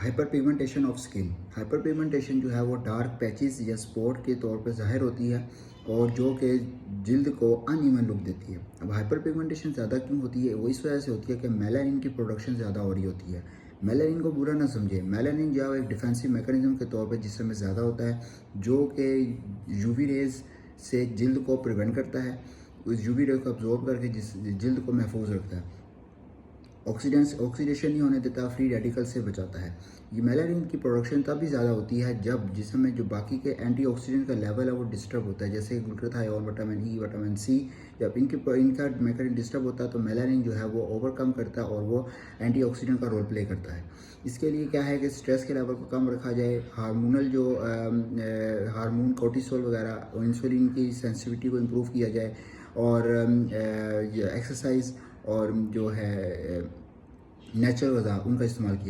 Hyper pigmentation of skin. Hyper pigmentation जो है वो डार्क पैचेस या स्पॉट के तौर पर ज़ाहिर होती है और जो कि जिल्द को अनइवन लुक देती है। अब हाइपर पिगमेंटेशन ज़्यादा क्यों होती है? वो इस वजह से होती है कि मेलानिन की प्रोडक्शन ज़्यादा हो रही होती है। मेलानिन को बुरा ना समझे, मेलानिन जो है एक डिफेंसिव मैकेनिज्म के तौर पर जिसमें ज़्यादा होता है, जो कि यूवी रेज से जिल्द को प्रिवेंट करता है, उस यूवी रे को अब्जॉर्ब करके जिस जिल्द को महफूज रखता है, ऑक्सीडेशन नहीं होने देता, फ्री रेडिकल से बचाता है। ये मेलानिन की प्रोडक्शन तब भी ज़्यादा होती है जब जिस्म में जो बाकी के एंटीऑक्सीडेंट का लेवल है वो डिस्टर्ब होता है, जैसे glutathione, vitamin E, vitamin C. जब इनका मैकेनिज्म डिस्टर्ब होता है तो मेलानिन जो है वो ओवरकम करता है और वो एंटीऑक्सीडेंट का रोल प्ले करता है। इसके लिए क्या है कि स्ट्रेस के लेवल को कम रखा जाए, हार्मोनल जो हार्मोन कोर्टिसोल वगैरह और इंसुलिन की सेंसिटिविटी को इम्प्रूव किया जाए, और एक्सरसाइज और जो है नेचुरल गज़ा उनका इस्तेमाल किया